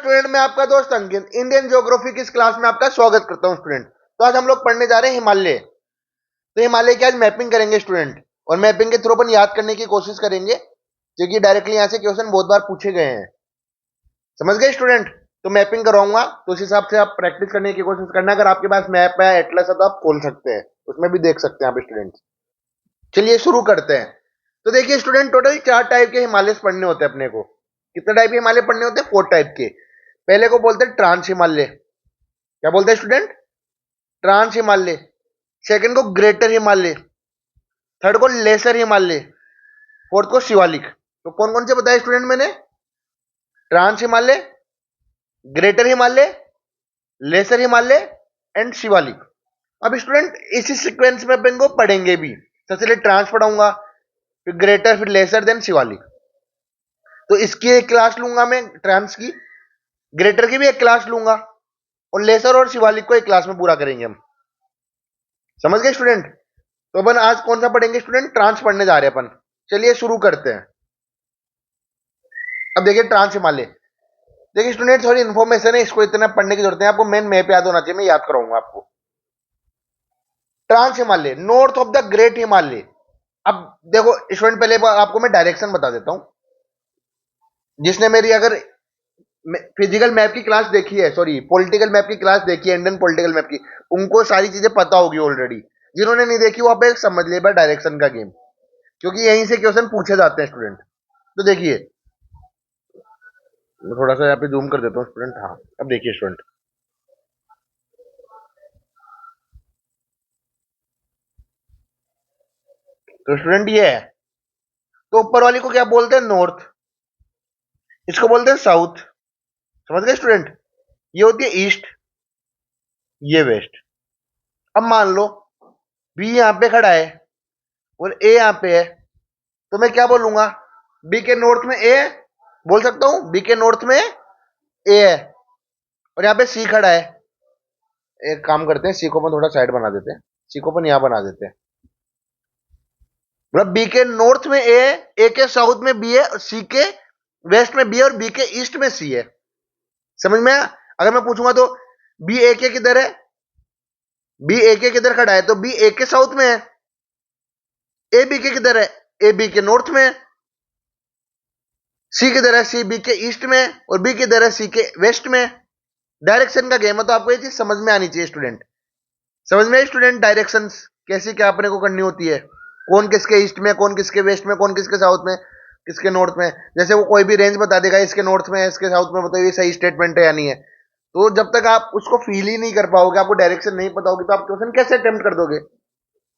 Student, मैं आपका दोस्त अंकित इंडियन ज्योग्राफी की इस क्लास में आपका स्वागत करता हूं स्टूडेंट। तो आज हम लोग पढ़ने जा रहे हैं हिमालय। तो हिमालय की आज मैपिंग करेंगे स्टूडेंट, और मैपिंग के थ्रू अपन याद करने की कोशिश करेंगे, क्योंकि डायरेक्टली यहां से क्वेश्चन बहुत बार पूछे गए हैं। समझ गए स्टूडेंट? तो मैपिंग कराऊंगा, तो उस हिसाब से आप प्रैक्टिस करने की कोशिश करना। अगर आपके पास मैप है, एटलस है, तो आप खोल सकते हैं, उसमें भी देख सकते हैं आप स्टूडेंट। चलिए शुरू करते हैं। तो देखिए स्टूडेंट, टोटल 4 टाइप के हिमालय पढ़ने होते हैं अपने को। कितने टाइप के हिमालय पढ़ने होते हैं? 4 टाइप के। पहले को बोलते हैं ट्रांस हिमालय। क्या बोलते हैं स्टूडेंट? ट्रांस हिमालय। सेकंड को ग्रेटर हिमालय। थर्ड को लेसर हिमालय। फोर्थ को शिवालिक। तो कौन कौन से बताए स्टूडेंट मैंने? Trans Himalaya, greater Himalaya, lesser Himalaya and Shivalik. अब स्टूडेंट इसी सीक्वेंस में अपन को पढ़ेंगे भी। सबसे पहले ट्रांस पढ़ाऊंगा, फिर ग्रेटर, फिर लेसर, देन शिवालिक। तो इसकी एक क्लास लूंगा मैं ट्रांस की, ग्रेटर की भी एक क्लास लूंगा, और लेसर और शिवालिक को एक क्लास में पूरा करेंगे हम। समझ गए स्टूडेंट? तो अपन आज कौन सा पढ़ेंगे स्टूडेंट? ट्रांस पढ़ने जा रहे हैं अपन। चलिए शुरू करते हैं। अब देखिए ट्रांस हिमालय। देखिए स्टूडेंट, थोड़ी इन्फॉर्मेशन है, इसको इतना पढ़ने की जरूरत है, आपको मेन मैप याद होना चाहिए, मैं याद कराऊंगा आपको। Trans Himalaya, north of the great Himalaya. अब देखो स्टूडेंट, पहले आपको मैं डायरेक्शन बता देता हूं। जिसने मेरी अगर फिजिकल मैप की क्लास देखी है, सॉरी पॉलिटिकल मैप की क्लास देखी है, इंडियन पॉलिटिकल मैप की, उनको सारी चीजें पता होगी ऑलरेडी। जिन्होंने नहीं देखी वो आप एक समझ ले डायरेक्शन का गेम, क्योंकि यहीं से क्वेश्चन पूछे जाते हैं स्टूडेंट। तो देखिए, मैं थोड़ा सा यहाँ पे जूम कर देता हूँ स्टूडेंट। हाँ, अब देखिए स्टूडेंट, तो स्टूडेंट ये है। तो ऊपर वाली को क्या बोलते हैं? नॉर्थ। इसको बोलते हैं साउथ। समझ गए स्टूडेंट? ये होती है ईस्ट, ये वेस्ट। अब मान लो बी यहाँ पे खड़ा है और ए यहाँ पे है, तो मैं क्या बोलूंगा? बी के नॉर्थ में ए बोल सकता हूं, बी के नॉर्थ में ए है, और यहाँ पे सी खड़ा है। एक काम करते हैं, सी को अपन थोड़ा साइड बना देते हैं, सी को अपन यहाँ बना देते हैं। मतलब बी के नॉर्थ में ए है, ए के साउथ में बी है, और सी के वेस्ट में बी है, और बी के ईस्ट में सी है। समझ में आया? अगर मैं पूछूंगा तो बी ए के किधर है, बी ए के किधर खड़ा है, तो बी ए के साउथ में है। ए बी के किधर है? ए बी के नॉर्थ में है। सी किधर है? सी बी के ईस्ट में, और बी किधर है? सी के वेस्ट में। डायरेक्शन का गेम है, तो आपको ये चीज समझ में आनी चाहिए स्टूडेंट। समझ में स्टूडेंट? डायरेक्शंस कैसी क्या अपने को करनी होती है, कौन किसके ईस्ट में, कौन किसके वेस्ट में, कौन किसके साउथ में, किसके नॉर्थ में। जैसे वो कोई भी रेंज बता देगा, इसके नॉर्थ में है, इसके साउथ में, बताइए सही स्टेटमेंट है या नहीं है। तो जब तक आप उसको फील ही नहीं कर पाओगे, आपको डायरेक्शन नहीं पता होगी, तो आप क्वेश्चन कैसे अटेम्प्ट कर दोगे?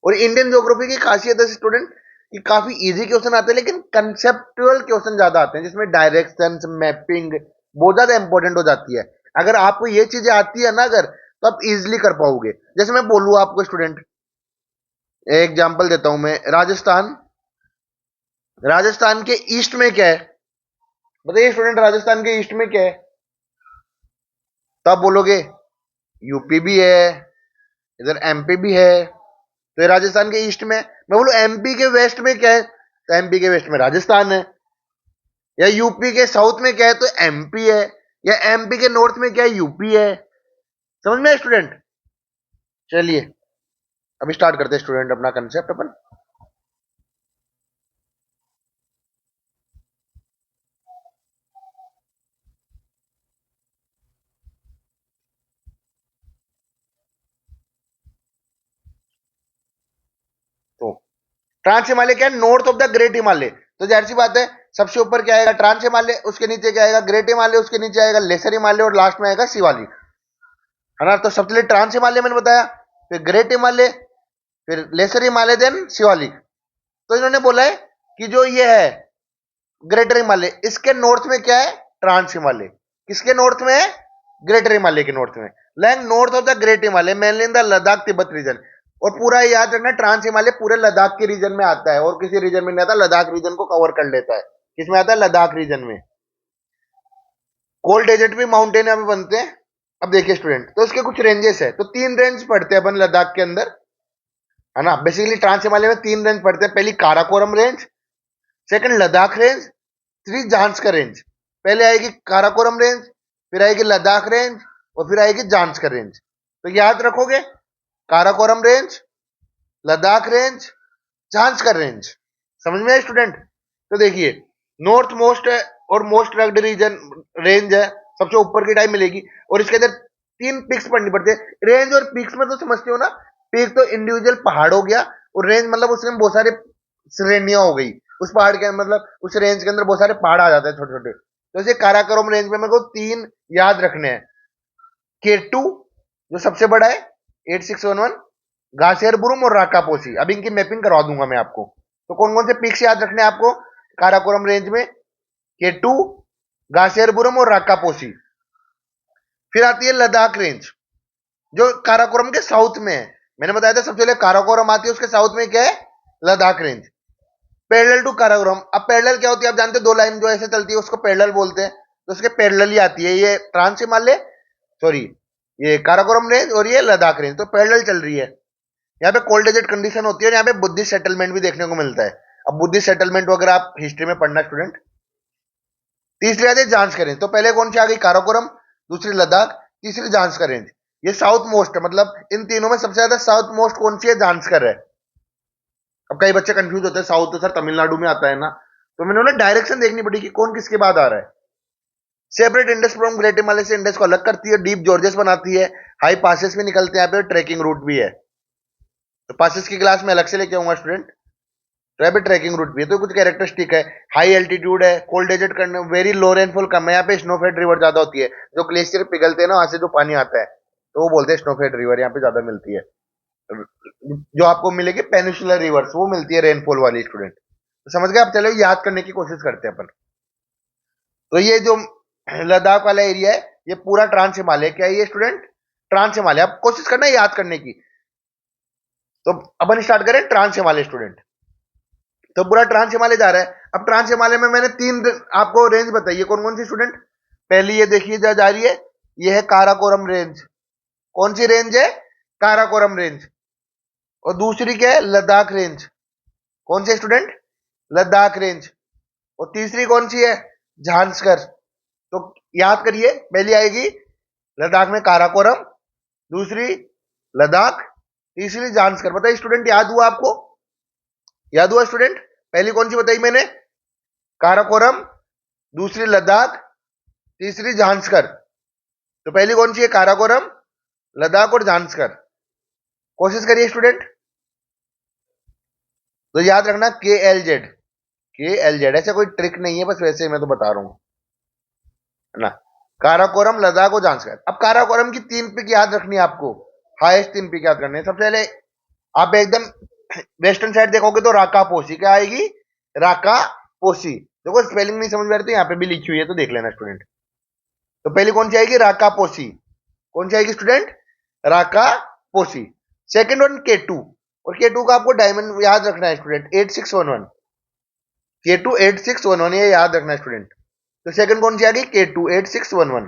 और इंडियन ज्योग्राफी की खासियत है स्टूडेंट कि काफी इजी क्वेश्चन आते हैं, लेकिन कंसेप्चुअल क्वेश्चन ज्यादा आते हैं, जिसमें डायरेक्शन, मैपिंग बहुत ज्यादा इंपॉर्टेंट हो जाती है। अगर आपको ये चीजें आती है ना, अगर, तो आप इजिली कर पाओगे। जैसे मैं बोलूँ आपको स्टूडेंट, एग्जाम्पल देता हूं मैं, राजस्थान। राजस्थान के ईस्ट में क्या है? बताइए स्टूडेंट, राजस्थान के ईस्ट में क्या है? तो आप बोलोगे यूपी भी है, इधर एमपी भी है, तो ये राजस्थान के ईस्ट में। मैं बोलूं एमपी के वेस्ट में क्या है, तो एमपी के वेस्ट में राजस्थान है। या यूपी के साउथ में क्या है, तो एमपी है। या एमपी के नॉर्थ में क्या है, यूपी है। समझ में स्टूडेंट? चलिए अभी स्टार्ट करते हैं स्टूडेंट अपना कंसेप्ट अपन। तो ट्रांस हिमालय क्या है? North of the great Himalaya. तो जाहिर सी बात है, सबसे ऊपर क्या आएगा? ट्रांस हिमालय, उसके नीचे क्या आएगा? ग्रेट हिमालय, उसके नीचे आएगा लेसर हिमालय, और लास्ट में आएगा शिवालिक, है ना। तो सबसे पहले ट्रांस हिमालय मैंने बताया, फिर ग्रेट हिमालय, फिर लेसर हिमालय, देन शिवालिक। तो इन्होंने बोला है कि जो ये है ग्रेटर हिमालय, इसके नॉर्थ में क्या है? ट्रांस हिमालय। किसके नॉर्थ में है? ग्रेटर हिमालय के नॉर्थ में। Lying north of the great Himalaya, mainly in the Ladakh Tibet region. और पूरा याद रखना, ट्रांस हिमालय पूरे लद्दाख के रीजन में आता है, और किसी रीजन में नहीं आता। लद्दाख रीजन को कवर कर लेता है। किसमें आता है? लद्दाख रीजन में। कोल्ड डेजर्ट भी माउंटेन यहाँ पे बनते हैं। अब देखिए स्टूडेंट, तो इसके कुछ रेंजेस है। तो 3 रेंज पढ़ते हैं अपन लद्दाख के अंदर, है ना। बेसिकली ट्रांस हिमालय में 3 रेंज पढ़ते हैं। पहली Karakoram range, second Ladakh range, 3 Zanskar range. पहले आएगी काराकोरम रेंज, फिर आएगी लद्दाख रेंज और फिर आएगी जांस्कर रेंज। तो याद रखोगे, Karakoram range, Ladakh range, Zanskar range. समझ में आए स्टूडेंट? तो देखिए, नॉर्थ मोस्ट और मोस्ट रग्ड रीजन रेंज है, सबसे ऊपर की टाइप मिलेगी, और इसके अंदर 3 पिक्स पढ़नी पड़ती है। रेंज और पिक्स में तो समझते हो ना, पीक तो इंडिविजुअल पहाड़ हो गया, और रेंज मतलब उसमें बहुत सारे श्रेणियां हो गई। उस पहाड़ के मतलब उस रेंज के अंदर बहुत सारे पहाड़ आ जाते हैं छोटे छोटे। तो जैसे काराकोरम रेंज में मेरे को 3 याद रखने हैं। K2 जो सबसे बड़ा है 8611, गासेरबुरुम और राकापोसी। अब इनकी मैपिंग करवा दूंगा मैं आपको। तो कौन कौन से पिक्स याद रखने हैं आपको काराकोरम रेंज में? K2, गासेरबुरुम और राकापोसी। फिर आती है लद्दाख रेंज जो काराकोरम के साउथ में है। मैंने बताया था सबसे पहले काराकोरम आती है, उसके साउथ में क्या है? Ladakh range. Parallel to Karakoram. अब पैरेलल क्या होती है आप जानते हो, 2 लाइन जो ऐसे चलती है उसको पैरेलल बोलते हैं। तो उसके पैरेलल ही आती है ये ट्रांस हिमालय, सॉरी ये काराकोरम रेंज और ये लद्दाख रेंज, तो पैरेलल चल रही है। यहाँ पे कोल्ड डेजर्ट कंडीशन होती है और यहाँ पे बुद्धिस्ट सेटलमेंट भी देखने को मिलता है। अब बुद्धिस्ट सेटलमेंट वगैरह आप हिस्ट्री में पढ़ना स्टूडेंट। तीसरी आती है जांच करें। तो पहले कौन सी आ गई? काराकोरम, दूसरी लद्दाख, तीसरी जांस्कर रेंज। ये साउथ मोस्ट है, मतलब इन तीनों में सबसे ज्यादा साउथ मोस्ट कौन सी है? जांस्कर है। अब कई बच्चे कंफ्यूज होते हैं, साउथ तो सर तमिलनाडु में आता है ना, तो मैंने बोला डायरेक्शन देखनी पड़ी कि कौन किसके बाद आ रहा है। Separate Indus from great Himalaya से इंडस को अलग करती है, डीप जॉर्जेस बनाती है, हाई पासेस भी निकलते हैं यहाँ पे, ट्रैकिंग रूट भी है। तो पासेस की क्लास में अलग से लेके आऊंगा स्टूडेंट। तो यहाँ पे ट्रैकिंग रूट भी है। तो कुछ कैरेक्टरिस्टिक है, हाई एल्टीट्यूड है, कोल्ड डेजर्ट करने, वेरी लो रेनफॉल कम है, यहाँ पे स्नोफेड रिवर ज्यादा होती है। जो ग्लेशियर पिघलते हैं ना, वहां से जो पानी आता है तो वो बोलते हैं स्नोफेड रिवर, यहाँ पे ज्यादा मिलती है। जो आपको मिलेगी पेनिसुलर रिवर्स, वो मिलती है रेनफॉल वाली स्टूडेंट। तो समझ गए? आप चलो याद करने की कोशिश करते हैं अपन। तो ये जो लद्दाख वाला एरिया है ये पूरा ट्रांस हिमालय, क्या है ये स्टूडेंट? ट्रांस हिमालय। आप कोशिश करना याद करने की। तो अपन स्टार्ट करें ट्रांस हिमालय स्टूडेंट। तो पूरा ट्रांस हिमालय जा रहा है। अब ट्रांस हिमालय में मैंने 3 आपको रेंज बताई है, कौन कौन सी स्टूडेंट? पहली ये देखिए जा रही है, ये है काराकोरम रेंज। कौन सी रेंज है? काराकोरम रेंज। और दूसरी क्या है? लद्दाख रेंज। कौन सी स्टूडेंट? लद्दाख रेंज। और तीसरी कौन सी है? झांसकर। तो याद करिए, पहली आएगी लद्दाख में काराकोरम, दूसरी लद्दाख, तीसरी झांसकर। बताइए स्टूडेंट, याद हुआ आपको? याद हुआ स्टूडेंट? पहली कौन सी बताई मैंने? काराकोरम, दूसरी लद्दाख, तीसरी झांसकर। तो पहली कौन सी है? काराकोरम, लद्दाख और झांसकर। कोशिश करिए स्टूडेंट। तो याद रखना KLZ, KLZ, ऐसा कोई ट्रिक नहीं है, बस वैसे ही मैं तो बता रहा हूं है ना। काराकोरम, लद्दाख और झांसकर। अब काराकोरम की 3 पिक याद रखनी है आपको, हाईएस्ट 3 पिक याद करनी है। सबसे पहले आप एकदम वेस्टर्न साइड देखोगे तो राका पोसी, क्या आएगी? राका पोसी। देखो स्पेलिंग नहीं समझ में आ रही तो यहाँ पे भी लिखी हुई है, तो देख लेना स्टूडेंट। तो पहली कौन सी आएगी? राका पोसी। कौन सी आएगी स्टूडेंट? राका पोसी। सेकंड वन K2, और K2 का आपको डायमंड याद रखना है स्टूडेंट, 8611। K2 8611 ये याद रखना है स्टूडेंट। तो सेकंड कौन सी आ गई? K2 8611।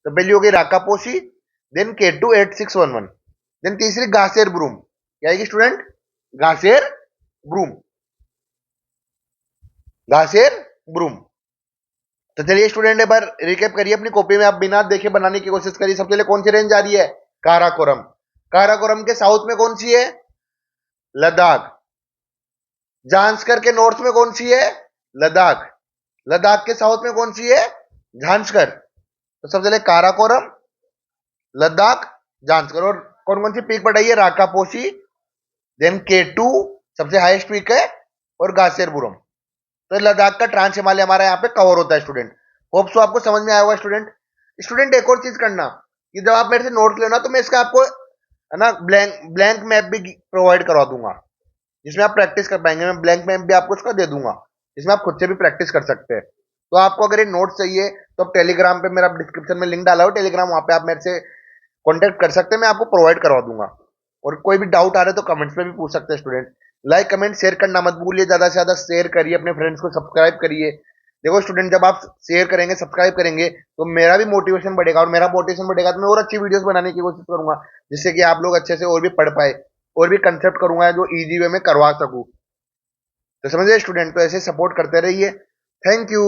तो पहली हो गई राकापोसी, देन K2 8611, देन तीसरी गासेर ब्रूम। क्या आएगी स्टूडेंट? गासेर ब्रूम, गासेर ब्रूम। तो चलिए स्टूडेंट एक बार रिकेप करिए अपनी कॉपी में, आप बिना देखे बनाने की कोशिश करिए। सबसे पहले कौन सी रेंज आ रही है? काराकोरम। काराकोरम के साउथ में कौन सी है? लद्दाख। जांस्कर के नॉर्थ में कौन सी है? लद्दाख। लद्दाख के साउथ में कौन सी है? झांसकर। तो सबसे पहले काराकोरम, लद्दाख, जांस्कर। और कौन कौन सी पीक बढ़ाई है? राकापोसी, देन K2 सबसे हाईएस्ट पीक है, और गासेरबुरम। तो लद्दाख का ट्रांस हिमालय हमारा यहाँ पे कवर होता है स्टूडेंट। होप सो आपको समझ में आया होगा स्टूडेंट। स्टूडेंट एक और चीज करना कि जब आप मेरे से नोट्स लेना तो मैं इसका आपको है ना ब्लैंक मैप भी प्रोवाइड करवा दूंगा, जिसमें आप प्रैक्टिस कर पाएंगे। मैं ब्लैंक मैप भी आपको उसका दे दूंगा, जिसमें आप खुद से भी प्रैक्टिस कर सकते हैं। तो आपको अगर ये नोट्स चाहिए तो आप टेलीग्राम पे, मेरा डिस्क्रिप्शन में लिंक डाला हो टेलीग्राम, वहां पे आप मेरे से कॉन्टेक्ट कर सकते हैं, मैं आपको प्रोवाइड करवा दूंगा। और कोई भी डाउट आ रहा है तो कमेंट्स में भी पूछ सकते हैं स्टूडेंट। लाइक कमेंट शेयर करना मत भूलिए, ज्यादा से ज्यादा शेयर करिए, अपने फ्रेंड्स को सब्सक्राइब करिए। देखो स्टूडेंट, जब आप शेयर करेंगे, सब्सक्राइब करेंगे तो मेरा भी मोटिवेशन बढ़ेगा, और मेरा मोटिवेशन बढ़ेगा तो मैं और अच्छी वीडियोस बनाने की कोशिश करूंगा, जिससे कि आप लोग अच्छे से और भी पढ़ पाए, और भी कंसेप्ट करूंगा जो इजी वे में करवा सकूं। तो समझिए स्टूडेंट, तो ऐसे सपोर्ट करते रहिए। Thank you.